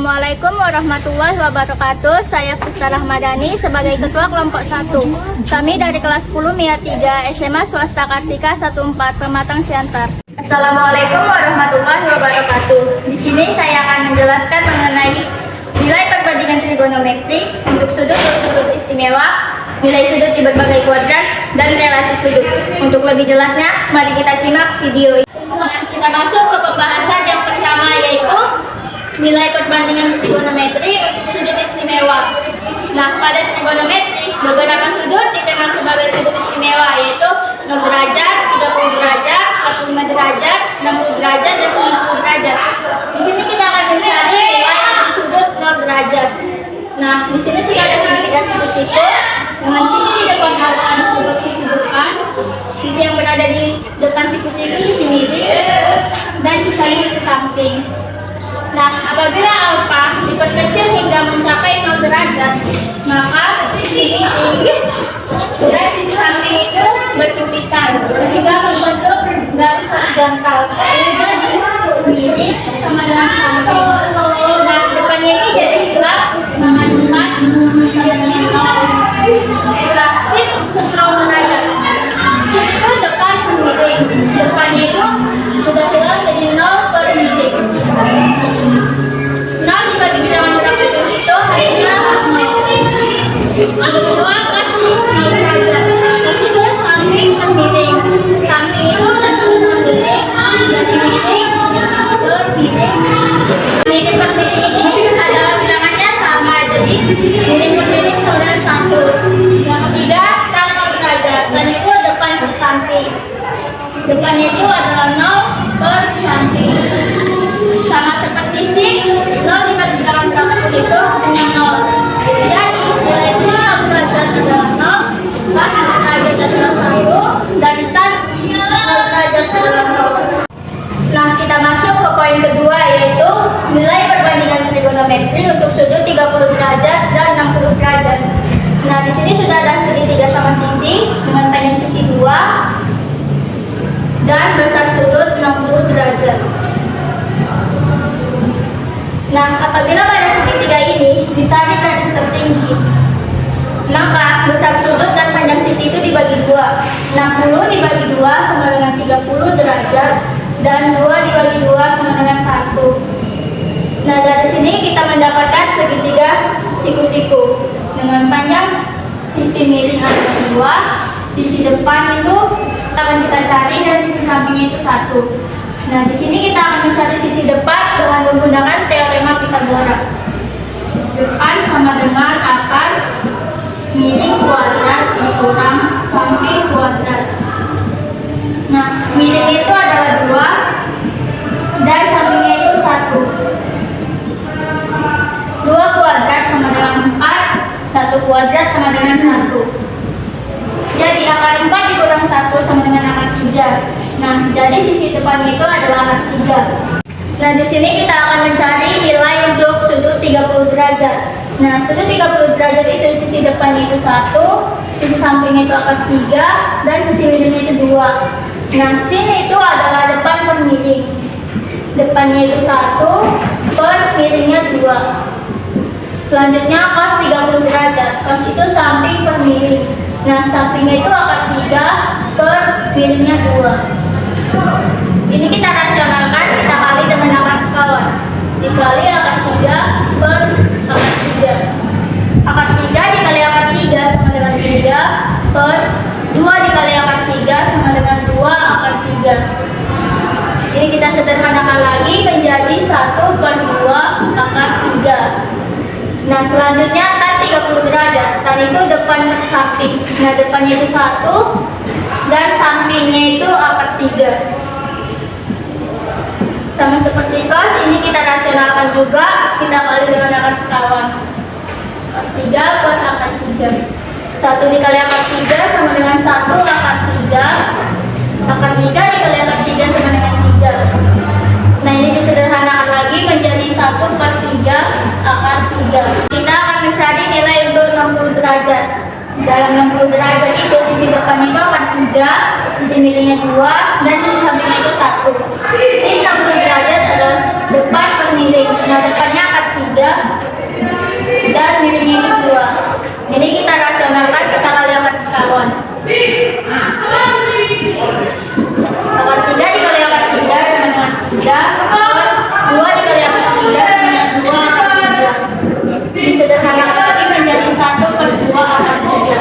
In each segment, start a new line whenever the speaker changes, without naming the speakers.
Assalamualaikum warahmatullahi wabarakatuh. Saya Fista Rahmadani sebagai Ketua Kelompok 1. Kami dari kelas 10 MIA 3 SMA Swasta Kartika 14 Pematang Siantar. Assalamualaikum warahmatullahi wabarakatuh. Di sini saya akan menjelaskan mengenai nilai perbandingan trigonometri untuk sudut dan sudut istimewa, nilai sudut di berbagai kuadran, dan relasi sudut. Untuk lebih jelasnya, mari kita simak video ini. Kita masuk ke pembahasan yang pertama, yaitu nilai perbandingan trigonometri untuk sudut istimewa. Nah, pada trigonometri, beberapa sudut dikenal sebagai sudut istimewa, yaitu 0 derajat, 30 derajat, 45 derajat, 60 derajat, dan 90 derajat. Di sini kita akan mencari nilai sudut 0 derajat. Nah, di sini sudah ada segitiga siku-siku dengan sisi di depan akan disebut sisi depan, sisi yang berada di depan siku-siku sisi miring, dan sisanya sisi samping. Nah, apabila alfa diperkecil hingga mencapai 0 derajat, maka sisi miring dan sisi samping itu berhimpitan sehingga membentuk garis horizontal. Jadi miring sama dengan samping. Nah, depannya ini jadi gelap, maka depan sama dengan 0. Nah, sin 0 derajat. Sin itu depan miring. Depannya itu sudah hilang jadi 0 per miring. 0 dibagi bilangan berapa itu hasilnya 0. Kedua kasih 0 derajat. Itu samping per miring. Samping itu udah sama-sama miring, jadi miring per miring. Miring per miring ini adalah bilangannya sama, jadi miring per miring sama dengan 1. Yang ketiga tan 0 derajat, dan itu depan per samping. Depannya itu adalah 0 per samping. Sama seperti sin, 0 dibagi bilangan berapapun itu hasilnya 0. Jadi nilai sin 0 derajat adalah 0, pas 0 derajat adalah 1, dan tan 0 derajat adalah 0. Nah, kita masuk ke poin kedua, yaitu nilai perbandingan trigonometri untuk sudut 30 derajat dan 60 derajat. Nah, di sini sudah ada segitiga sama sisi dengan panjang sisi 2 dan besar sudut 60 derajat. Nah, apabila pada segitiga ini ditarik garis tertinggi, maka besar sudut dan panjang sisi itu dibagi 2. 60 dibagi 2 sama dengan 30 derajat, dan 2 dibagi 2 sama dengan 1. Nah, dari sini kita mendapatkan segitiga siku-siku dengan panjang sisi miring adalah 2, sisi depan itu akan kita cari, dan sisi sampingnya itu 1. Nah, di sini kita akan mencari sisi depan dengan menggunakan teorema Pythagoras. Depan sama dengan akar miring kuadrat dikurang samping kuadrat. Nah, miring itu adalah 2 dan sampingnya itu 1. 2 kuadrat sama dengan 4, 1 kuadrat sama dengan 1. Jadi akar 4 dikurang 1 sama dengan akar 3. Nah, jadi sisi depan itu adalah akar 3. Nah, di sini kita akan mencari nilai untuk sudut 30 derajat. Nah, sudut 30 derajat itu sisi depannya itu 1, sisi sampingnya itu akar 3, dan sisi miringnya itu 2. Nah, sin itu adalah depan per miring. Depannya itu 1, per miringnya 2. Selanjutnya cos 30 derajat. Cos itu samping per miring. Nah, sampingnya itu akar 3, per miringnya 2. Ini kita rasionalkan, kita kali dengan akar sekawan. Dikali akar 3 per akar 3. Akar 3 dikali akar 3 sama dengan 3, per 2 dikali akar 3 sama dengan 2 akar 3. Ini kita sederhanakan lagi menjadi 1 per 2 akar 3. Nah, selanjutnya tan 30 derajat. Tan itu depan per samping. Nah, depannya itu 1 dan sampingnya itu akar 3. Sama seperti cos, ini kita rasionalkan juga, kita kali dengan akar sekawan. Akar 3 per akar 3. 1 dikali akar 3 sama dengan 1 akar 3. Akar 3 dikali akar 3 sama dengan 3. Nah, ini disederhanakan lagi menjadi 1 per 3 akar 3. Kita akan mencari nilai untuk 60 derajat. Dalam 60 derajat itu sisi depannya itu akar 3, sisi miringnya 2, dan sisi sampingnya itu 1. Sin 60 derajat adalah depan per miring. Nah, depannya akar 3. 3 dan miringnya itu 2. Jadi kita rasionalkan, kita kali akar sekawan. Akar 3 dikali akar 3 sama dengan 3 per 2 dikali akar 3 sama dengan 2 akar 3. Disederhanakan lagi menjadi 1 per 2 akar 3.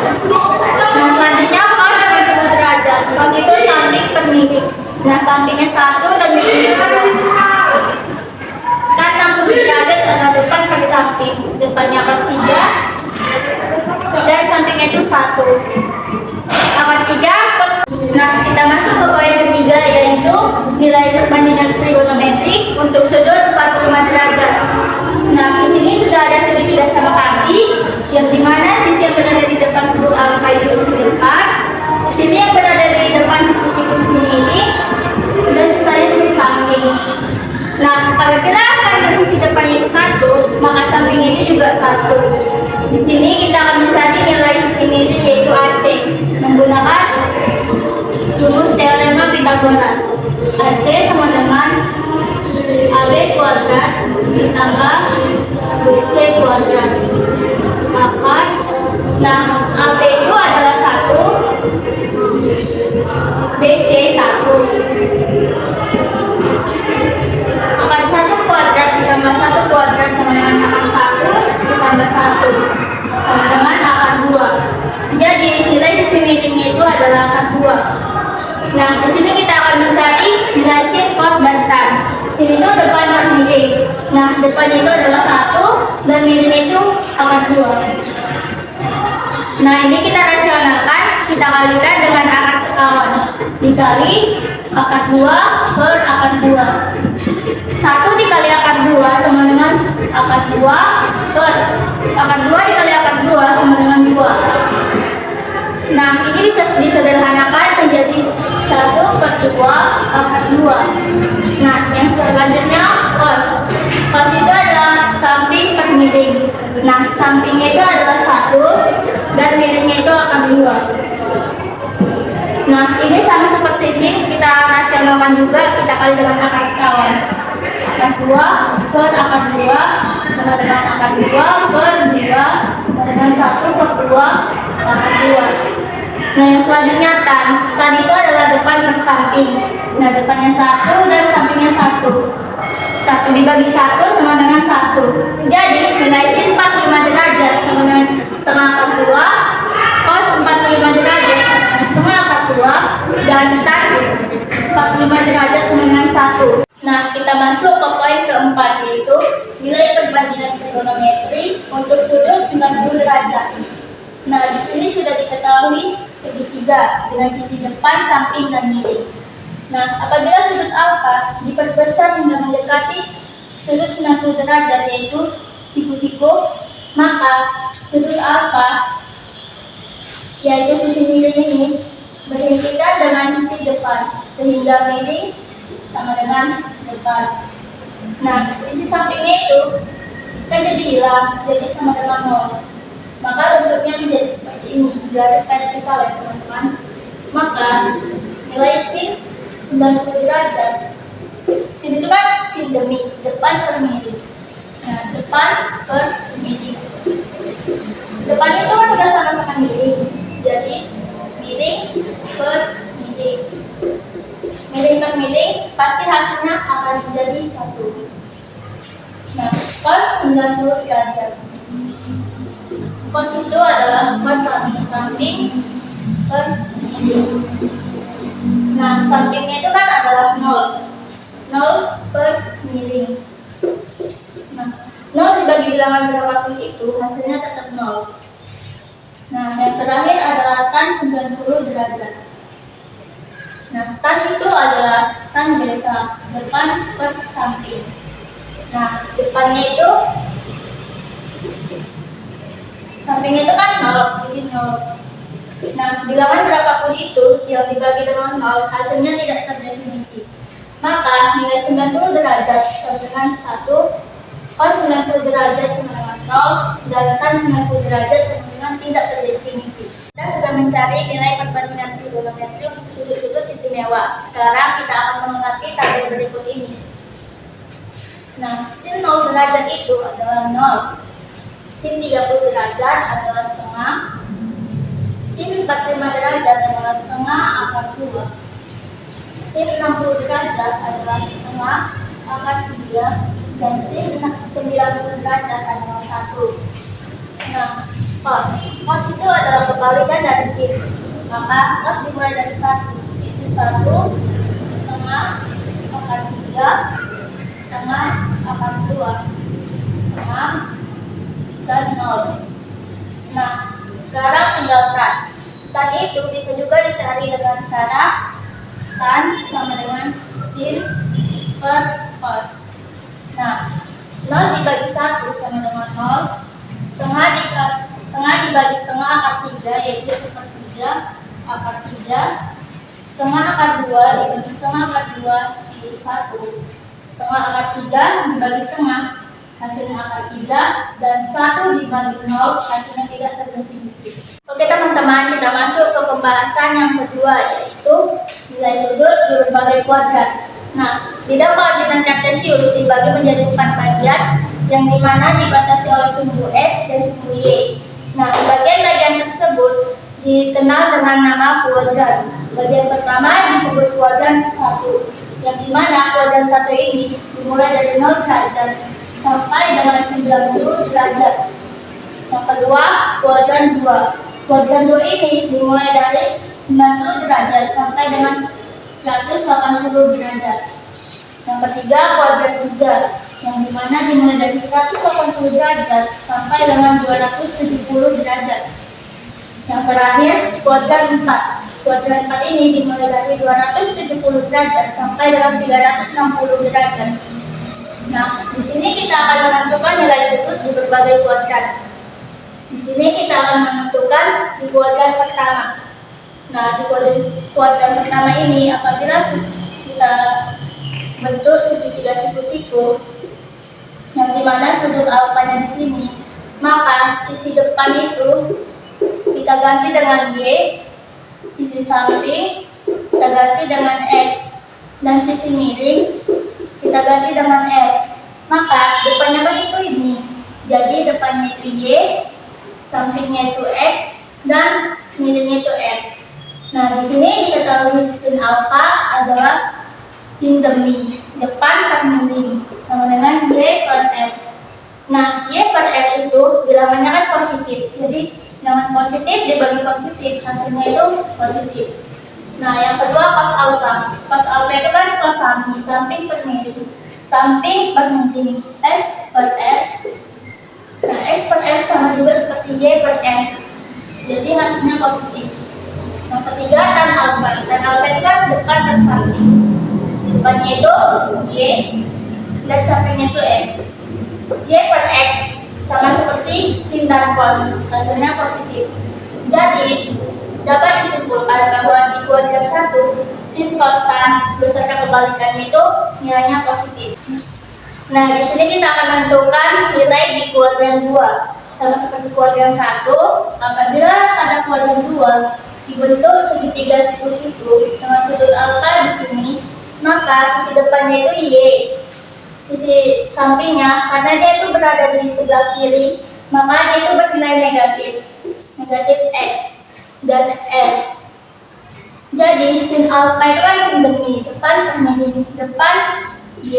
Nah selanjutnya cos 90 derajat. Cos itu samping per miring. Nah sampingnya 1 dan miringnya 2. Dan 60 derajat adalah depan per samping. Depannya akar 3 dan sampingnya itu 1. Akar 3 per. Nah kita masuk ke poin ketiga, yaitu nilai perbandingan trigonometri untuk sudut 45 derajat. Nah di sini sudah ada segitiga sama kaki, yang dimana sisi yang berada di depan sudut alfa itu sisi depan, sisi yang berada di depan siku-siku sisi miring, dan sisanya sisi samping. Nah apabila kandung sisi depannya itu 1, maka sampingnya ini juga 1. Di sini kita akan mencari nilai sisi miring, yaitu AC, menggunakan rumus teorema Pythagoras. AC sama dengan AB kuadrat ditambah BC kuadrat. Maka, nah AB itu adalah 1, BC 1. Akar 1 kuadrat ditambah 1 kuadrat sama dengan akar 1 ditambah 1 sama dengan akar 2. Jadi nilai sisi miringnya itu adalah akar 2. Nah, di sini kita akan mencari nilai sin, cos, dan tan. Sin itu depan per miring. Nah, depannya itu adalah 1 dan miringnya itu akar 2. Nah, ini kita rasionalkan, kita kalikan dengan akar sekawan. Dikali akar 2 per akar 2. 1 dikali akar 2 sama dengan akar 2 per akar 2 dikali akar 2 sama dengan 2. Nah, ini bisa disederhanakan menjadi 1 per 2 akar 2. Nah, yang selanjutnya cos. Cos itu adalah samping per miring. Nah, sampingnya itu adalah 1 dan miringnya itu akar 2. Nah, ini sama seperti sin, kita rasionalkan juga, kita kali dengan akar sekawan. Akar 2 per akar 2 sama dengan akar 2 per 2 sama dengan 1 per 2 akar 2. Nah yang selanjutnya tan. Tan itu adalah depan per samping. Nah depannya 1 dan sampingnya 1. 1 dibagi 1 sama dengan 1. Jadi nilai sin 45 derajat sama dengan setengah akar 2, cos 45 derajat sama dengan setengah akar 2, dan tan 45 derajat sama dengan 1. Nah kita masuk ke poin keempat, yaitu nilai perbandingan trigonometri untuk sudut 90 derajat. Nah, di sini sudah diketahui segitiga dengan sisi depan, samping, dan miring. Nah, apabila sudut alfa diperbesar hingga mendekati sudut 90 derajat, yaitu siku-siku, maka sudut alfa, yaitu sisi miring ini, berhimpitan dengan sisi depan, sehingga miring sama dengan depan. Nah, sisi sampingnya itu kan jadi hilang, jadi sama dengan 0. Maka bentuknya menjadi seperti ini, garis vertikal ya teman-teman. Maka nilai sin 90 derajat. Sin itu kan sin demi, depan per miring. Nah, depan per miring. Depan itu kan sudah sama-sama miring. Jadi miring per miring. Miring per miring pasti hasilnya akan menjadi 1. Nah, cos 90 derajat. Cos itu adalah cos samping per miring. Nah, sampingnya itu kan adalah 0. 0 per miring. Nah, 0 dibagi bilangan berapapun itu, hasilnya tetap 0. Nah, yang terakhir adalah tan 90 derajat. Nah, tan itu adalah tan biasa, depan per samping. Nah, depannya itu sampingnya itu kan 0, jadi 0. Nah, bilangan berapapun itu yang dibagi dengan 0, hasilnya tidak terdefinisi. Maka nilai 90 derajat sama dengan 1, cos 90 derajat sama dengan 0, dan tan 90 derajat sama dengan tidak terdefinisi. Kita sudah mencari nilai perbandingan trigonometri untuk sudut-sudut istimewa. Sekarang kita akan melengkapi tabel berikut ini. Nah, sin 0 derajat itu adalah 0. Sin 30 derajat adalah setengah. Sin 45 derajat adalah setengah akar 2. Sin 60 derajat adalah setengah akar 3. Dan sin 90 derajat adalah 1. Nah, cos. Cos itu adalah kebalikan dari sin. Maka cos dimulai dari 1. Itu 1 setengah akar 3 setengah akar 2 setengah dan 0. Nah, sekarang tinggal tan. Tan itu bisa juga dicari dengan cara tan sama dengan sin per cos. Nah, 0 dibagi 1 sama dengan 0. Setengah dibagi setengah akar 3, yaitu sepertiga akar 3. Setengah akar 2 dibagi setengah akar 2, yaitu 1. Setengah akar 3 dibagi setengah, hasilnya akar 3. Dan 1 dibagi 0, hasilnya tidak terdefinisi. Oke teman-teman, kita masuk ke pembahasan yang kedua, yaitu nilai sudut di berbagai kuadrat. Nah, bidang koordinat kartesius dibagi menjadi 4 bagian, yang dimana dibatasi oleh sumbu X dan sumbu Y. Nah, bagian-bagian tersebut dikenal dengan nama kuadran. Bagian pertama disebut kuadran 1, yang dimana kuadran 1 ini dimulai dari 0 derajat sampai dengan 90 derajat. Yang kedua, kuadran 2. Kuadran 2 ini dimulai dari 90 derajat sampai dengan 180 derajat. Yang ketiga, kuadran 3, yang dimana dimulai dari 180 derajat sampai dengan 270 derajat. Yang terakhir, kuadran 4. Kuadran 4 ini dimulai dari 270 derajat sampai dengan 360 derajat. Nah, di sini kita akan menentukan nilai sudut di berbagai kuadran. Di sini kita akan menentukan di kuadran pertama. Nah, di kuadran pertama ini, apabila kita bentuk segitiga siku-siku, yang dimana sudut alfanya di sini, maka sisi depan itu kita ganti dengan Y, sisi samping kita ganti dengan X, dan sisi miring kita ganti dengan L. Maka depannya kan itu ini, jadi depannya itu Y, sampingnya itu X, dan miringnya itu L. Nah, di sini diketahui sin alfa adalah sin demi depan per miring sama dengan Y per L. Nah, Y per L itu bilangannya kan positif, jadi bilangan positif dibagi positif, hasilnya itu positif. Nah, yang kedua cos alfa. Cos alfa itu kan cos sami, samping per miring. Samping per miring, X per L. Nah, X per L sama juga seperti Y per L. Jadi hasilnya positif. Yang ketiga tan alfa. Tan alfa itu kan depan per samping. Depannya itu Y dan sampingnya itu X. Y per X sama seperti sin dan cos, hasilnya positif. Jadi dapat disimpulkan bahwa di kuadran 1 sin cos tan beserta kebalikannya itu nilainya positif. Nah, di sini kita akan menentukan nilai di kuadran 2. Sama seperti kuadran 1, apabila pada kuadran 2 dibentuk segitiga siku-siku dengan sudut alfa di sini, maka sisi depannya itu Y, sisi sampingnya karena dia itu berada di sebelah kiri, maka dia itu bernilai negatif X dan L. Jadi sin alfa itu kan sin demi depan per miring, depan Y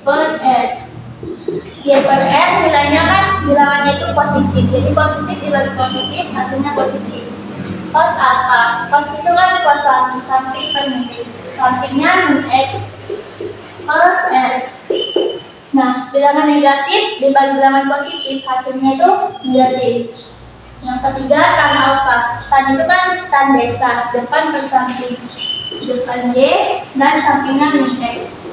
per L. Y per L nilainya kan bilangannya itu positif, jadi positif dibagi positif, hasilnya positif. Cos alfa, cos itu kan cos samping per miring, sampingnya min X per L. Nah, bilangan negatif dibagi bilangan positif, hasilnya itu negatif. Yang ketiga, tan alfa. Tan itu kan tan desa, depan per samping, depan Y dan sampingnya min X.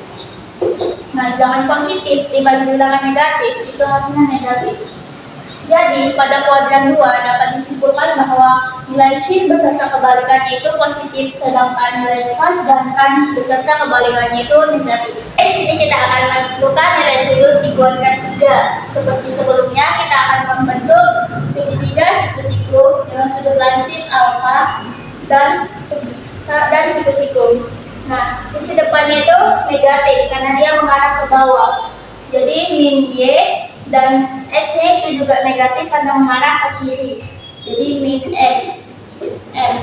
Nah, bilangan positif dibagi bilangan negatif, itu hasilnya negatif. Jadi, pada kuadran 2 dapat disimpulkan bahwa nilai sin beserta kebalikannya itu positif, sedangkan nilai cos dan tan beserta kebalikannya itu negatif. Di sini kita akan menentukan nilai sudut di kuadran 3. Seperti sebelumnya, kita akan membentuk segitiga siku-siku dengan sudut lancip alfa dan siku-siku. Nah, sisi depannya itu negatif karena dia mengarah ke bawah. Jadi min Y dan X-nya itu juga negatif karena mengarah ke kiri. Jadi min X N.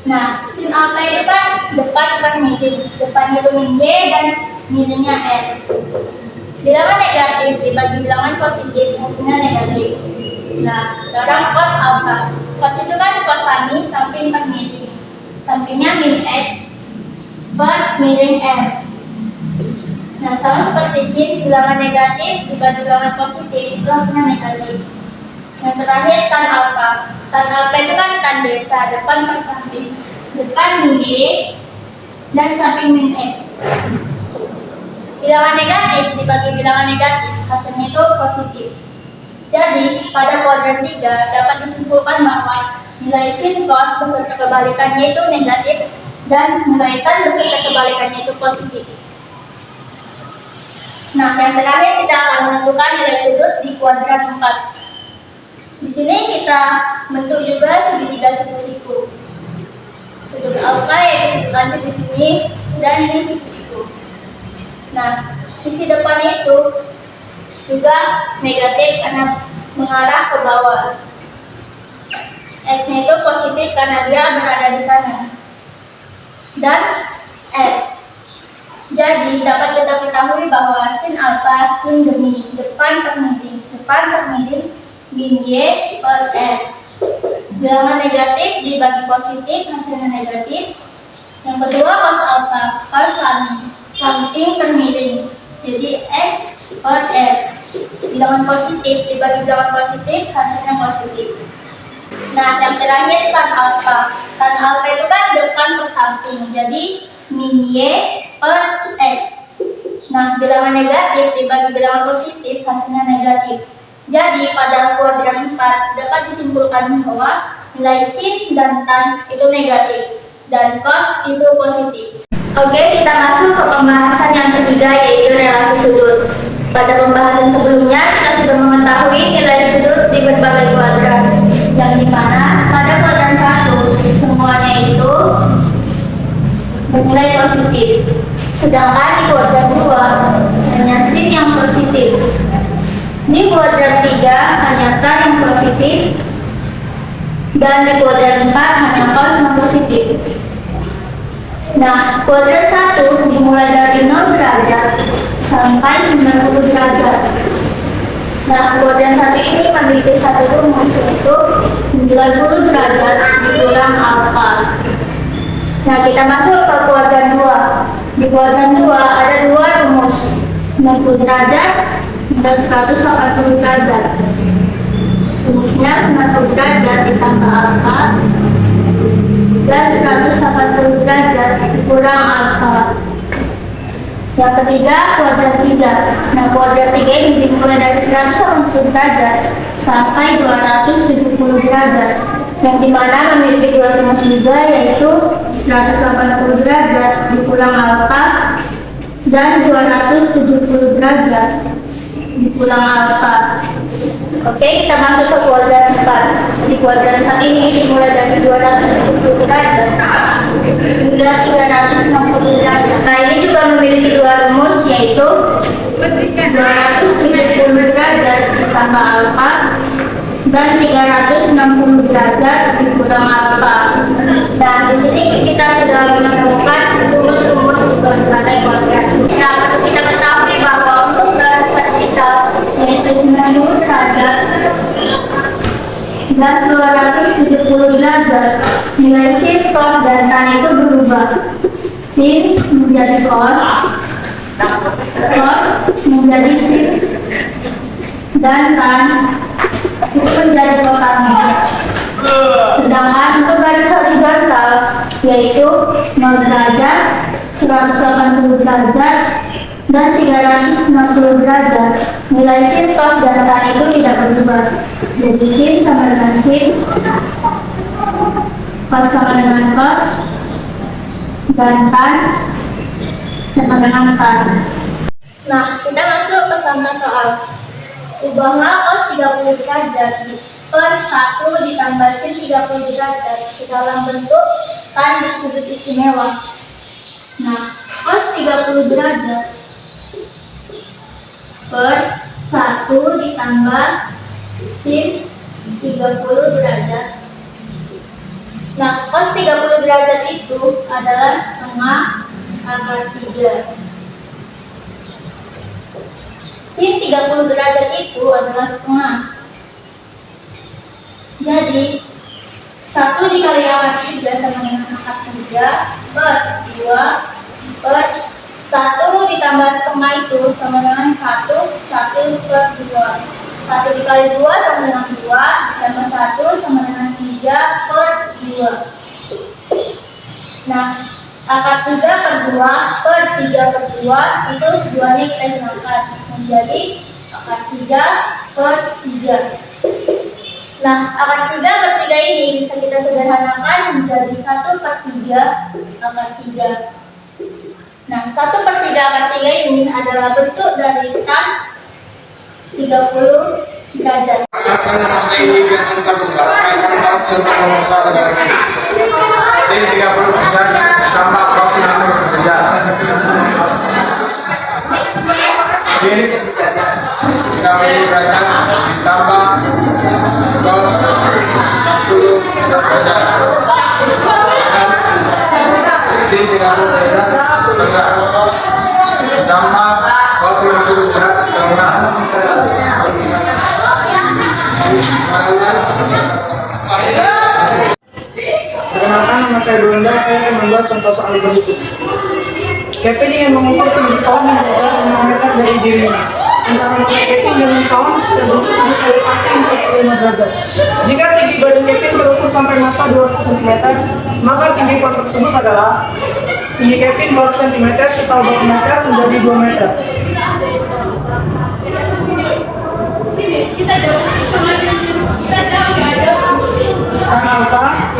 Nah, sin alfa itu kan depan per middle. Depannya itu min Y dan middle-nya N. Bilangan negatif dibagi bilangan positif, hasilnya negatif. Nah, sekarang cos alfa. Cos itu kan cosami samping per middle. Sampingnya min X per middle N. Nah, sama seperti sin, bilangan negatif dibagi bilangan positif, itu hasilnya negatif. Yang terakhir tan alfa. Tan alfa itu kan tan desa, depan per samping. Depan min Y dan samping min X. Bilangan negatif dibagi bilangan negatif, hasilnya itu positif. Jadi, pada kuadran 3 dapat disimpulkan bahwa nilai sin cos beserta kebalikannya itu negatif dan nilai tan beserta kebalikannya itu positif. Nah, yang terakhir kita akan menentukan nilai sudut di kuadran 4. Di sini kita bentuk juga segitiga siku-siku. Sudut alfa yaitu sudut lancip di sini dan ini siku-siku. Nah, sisi depan itu juga negatif karena mengarah ke bawah. X-nya itu positif karena dia berada di kanan. Dan F. Jadi dapat kita ketahui bahwa sin alfa sin demi depan per middle min Y per N. Bilangan negatif dibagi positif, hasilnya negatif. Yang kedua cos alfa, cos samping per middle. Jadi X per N. Bilangan positif dibagi bilangan positif, hasilnya positif. Nah, yang terakhir tan alfa. Tan alfa itu kan depan per samping. Jadi min Y per X. Nah, bilangan negatif dibagi bilangan positif, hasilnya negatif. Jadi, pada kuadran 4 dapat disimpulkan bahwa nilai sin dan tan itu negatif dan cos itu positif. Oke, kita masuk ke pembahasan yang ketiga, yaitu relasi sudut. Pada pembahasan sebelumnya, kita sudah mengetahui nilai sudut di berbagai kuadran, yang dimana pada kuadran 1 semuanya itu bernilai positif. Sedangkan di kuadran 2 hanya sin yang positif. Di kuadran 3 hanya tan yang positif. Dan di kuadran 4 hanya cos yang positif. Nah, kuadran 1 dimulai dari 0 derajat sampai 90 derajat. Nah, kuadran 1 ini memiliki satu rumus, yaitu 90 derajat dikurang alfa. Nah, kita masuk ke kuadran 2. Di kuadran 2 ada dua rumus, 90 derajat dan 180 derajat. Rumusnya 90 derajat ditambah alfa dan 180 derajat dikurang alfa. Yang ketiga, kuadran 3. Nah, kuadran 3 ini dimulai dari 180 derajat sampai 270 derajat, yang dimana memiliki dua rumus juga, yaitu 180 derajat dikurang alfa dan 270 derajat dikurang alfa. Oke, kita masuk ke kuadran 4. Di kuadran 4 ini dimulai dari 270 derajat hingga 360 derajat. Nah, ini juga memiliki dua rumus, yaitu 270 derajat ditambah alfa dan 360 derajat dikurang alfa. Nah, di sini kita sudah menemukan rumus-rumus di berbagai kuadran. Nah, perlu kita ketahui bahwa untuk garis vertikal yaitu 90 derajat dan 270 derajat, nilai sin, cos, dan tan itu berubah. Sin menjadi cos menjadi sin, dan tan itu menjadi cosami. Sedangkan untuk garis horizontal yaitu 0 derajat, 180 derajat, dan 360 derajat, nilai sin, cos, dan tan itu tidak berubah. Jadi sin sama dengan sin, cos sama dengan cos, dan tan sama dengan tan. Nah, kita masuk ke contoh soal. Ubahlah cos 30 derajat per 1 ditambah sin 30 derajat ke dalam bentuk tan bersudut istimewa. Nah, cos 30 derajat per 1 ditambah sin 30 derajat. Nah, cos 30 derajat itu adalah setengah akar 3. Sin 30 derajat itu adalah setengah. Jadi 1 dikali akar 3 sama dengan akar 3 per 2 per 1 ditambah setengah itu sama dengan 1 per 2. 1 dikali 2 sama dengan 2 ditambah 1 sama dengan 3 per 2. Nah, akar 3 per 2 per 3 per 2 itu keduanya kita hilangkan menjadi akar 3 per 3. Nah, akar 3 per 3 ini bisa kita sederhanakan menjadi 1 per 3 akar 3. Nah, 1 per 3 akar 3 ini adalah bentuk dari tan 30 derajat.
Karena masalah ini kita akan menjelaskan tentang contoh masalah dengan sin 30 derajat tambah cos 60 derajat. Jadi 30 derajat ditambah cos 60 derajat. Sin 30 derajat setengah ditambah cos 60 derajat setengah.
Perkenalkan, nama saya Dolenda. Saya akan membuat contoh soal berikut. Kevin ingin mengukur tinggi kawan yang berjarak 5 meter dari dirinya. Antara mata Kevin dengan kawan terbentuk sudut elevasi 45 derajat. Jika tinggi badan Kevin berukur sampai mata 200 cm, maka tinggi pohon tersebut adalah tinggi Kevin 200 cm total meter menjadi 2 meter. Tan alfa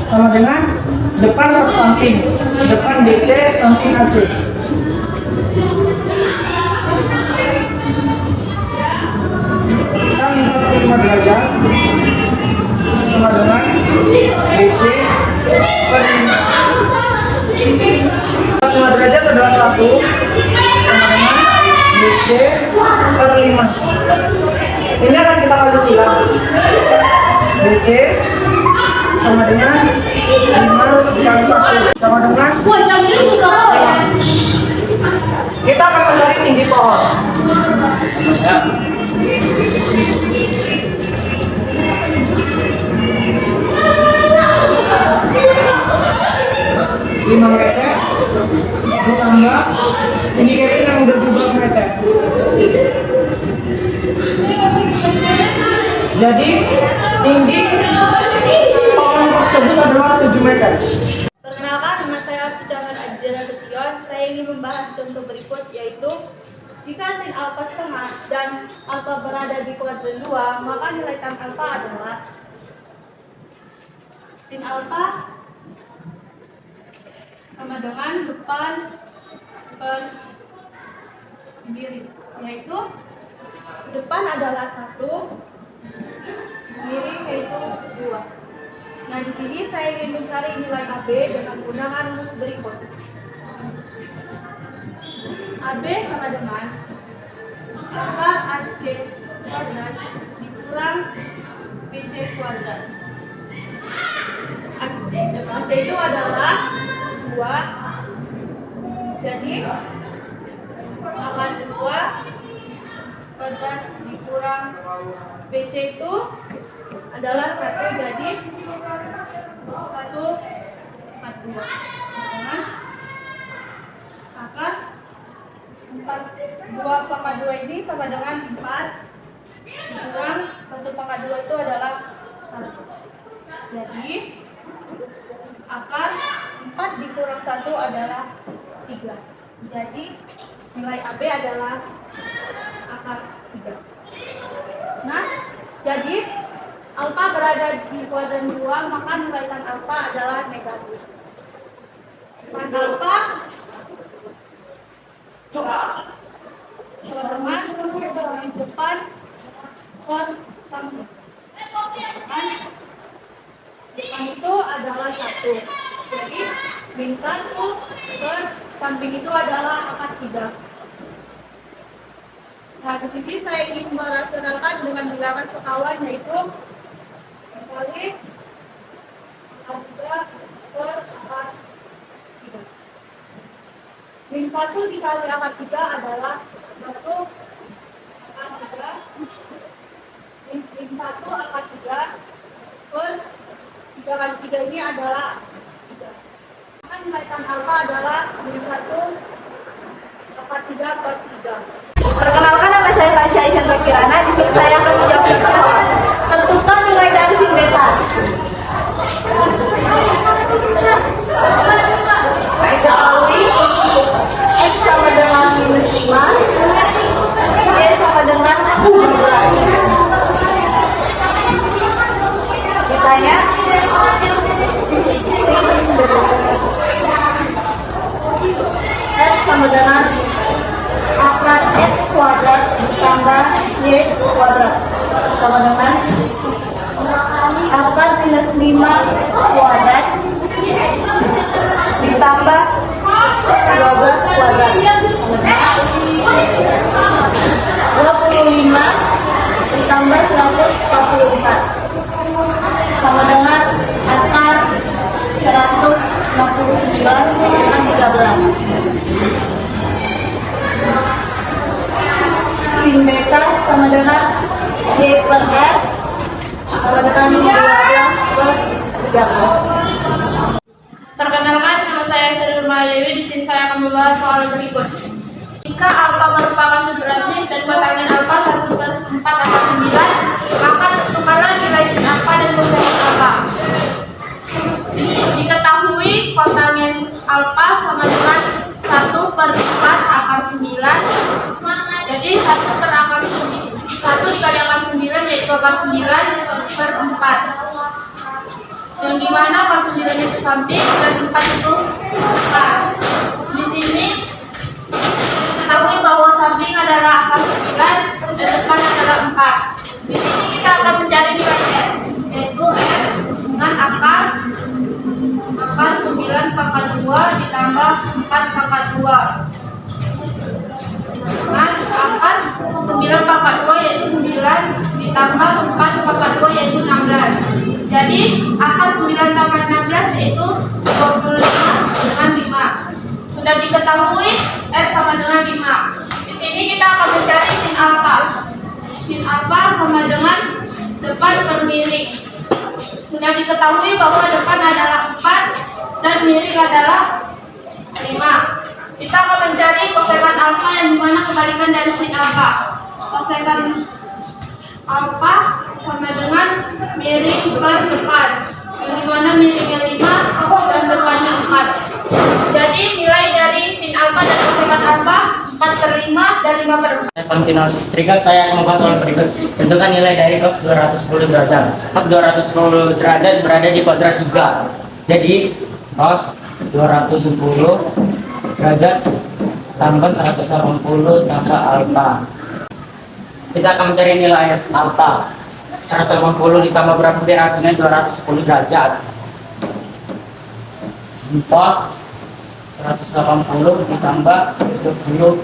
sama dengan depan per samping, depan DC samping AC. Tan 45 derajat sama dengan DC per 5. 45 derajat adalah 1 sama dengan DC per 5. Ini akan kita kali silang. DC sama dengan 5 kali 1 sama dengan 5. Kita akan mencari tinggi pohon. Ya. 5 meter ditambah tinggi Kevin yang udah 12 meter. Jadi tinggi pohon tersebut adalah 7 meter.
Perkenalkan, nama saya Cicaman Adjana Setion. Saya ingin membahas contoh berikut, yaitu jika sin alfa setengah dan alfa berada di kuadran 2, maka nilai tan alfa adalah sin alfa sama dengan depan per miring, yaitu depan adalah 1, miring yaitu 2. Nah, di sini saya ingin mencari nilai AB dengan menggunakan rumus berikut. AB sama dengan akar AC kuadrat dikurang BC kuadrat. AC itu adalah 2, jadi akar 2 kuadrat dikurang BC itu adalah 1, jadi 1/42 dengan akar 2/2 ini sama dengan 4 dikurang 1/2 itu adalah 1. Jadi akar 4 dikurang 1 adalah 3. Jadi nilai AB adalah akar 3. Nah, jadi alfa berada di kuadran 2, maka nilai tan alfa adalah negatif. Tan alfa sama dengan depan per samping. Depan itu adalah 1. Jadi min 1 per samping itu adalah akar 3. Nah, di sini saya ingin merasionalkan dengan bilangan sekawan, yaitu kali A3 per akar 3. Min 1 dikali akar 3 adalah 1 akar 3. Min 1 akar 3 per 3 kali 3 ini adalah 3. Maka nilaikan alfa adalah min 1 akar 3 per 3.
Perkenalkan, nama saya Kaca Aisyah Kirana. Di sini saya akan menjawab pertanyaan. Tentukan nilai dari sin beta. Diketahui X sama dengan minus 5, Y sama dengan 12. Ditanya, X sama dengan akar X kuadrat ditambah Y kuadrat sama dengan akar minus 5 kuadrat ditambah 12 kuadrat 25 ditambah 144 sama dengan akar 169 dengan 13. Sin beta sama dengan Y per X sama dengan 12 per 13.
Perkenalkan, nama saya Sri Dewi. Di sini saya akan membahas soal berikut. Jika alfa merupakan subranjing dan kotangen alfa 1 per 4 akar 9, maka tentukanlah nilai sin alfa dan kotangen alfa. Diketahui kotangen alfa sama dengan 1 per 4 akar 9. Jadi 1 per akar 1 dikali akar 9 yaitu akar 9 per 4. Yang dimana akar 9 itu samping dan 4 itu akar. Di sini ketahui bahwa samping adalah akar 9 dan depan adalah 4. Di sini kita akan mencari nilai R, yaitu R dengan akar 9 pangkat 2 ditambah 4 pangkat 2. Dengan akar 9 pangkat 2 yaitu 9 ditambah 4 pangkat 2 yaitu 16. Jadi akar 9 tambah 16 yaitu 25 dengan 5. Sudah diketahui R sama dengan 5. Di sini kita akan mencari sin alfa. Sin alfa sama dengan depan per miring. Sudah diketahui bahwa depan adalah 4 dan miring adalah 5. Kita akan mencari kosekan alfa yang dimana kebalikan dari sin alfa. Kosekan alfa sama dengan miring per depan, yang dimana miringnya 5 dan depannya 4. Jadi nilai dari sin alfa dan kosekan alfa 4 per 5 dan 5 per 4.
Kontinual serikat, saya akan membahas soal berikut. Tentukan nilai dari cos 210 derajat. Cos 210 derajat berada di kuadrat 3. Jadi cos 210 derajat tambah 180 tambah alfa. Kita akan mencari nilai alfa. 180 ditambah berapa biar hasilnya 210 derajat. Cos 180 ditambah 70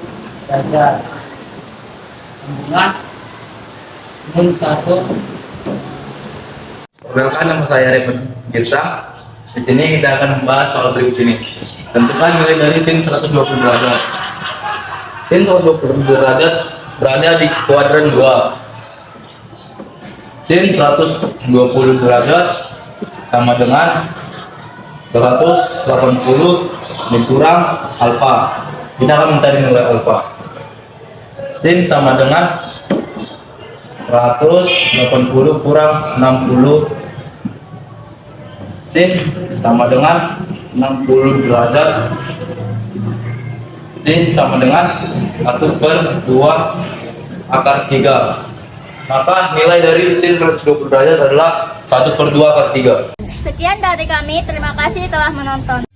derajat. Sambungan min 1.
Perkenalkan, nama saya Revan Girsa. Di sini kita akan membahas soal berikut ini. Tentukan nilai dari sin 120 derajat. Sin 120 derajat berada di kuadran 2. Sin 120 derajat sama dengan 280 dikurang alfa. Kita akan mencari nilai alfa. Sin sama dengan 180 kurang 60. Sin sama dengan 60 derajat. Sin sama dengan 1 per 2 akar 3. Maka nilai dari sin 120 derajat adalah 1 per 2 akar 3.
Sekian dari kami, terima kasih telah menonton.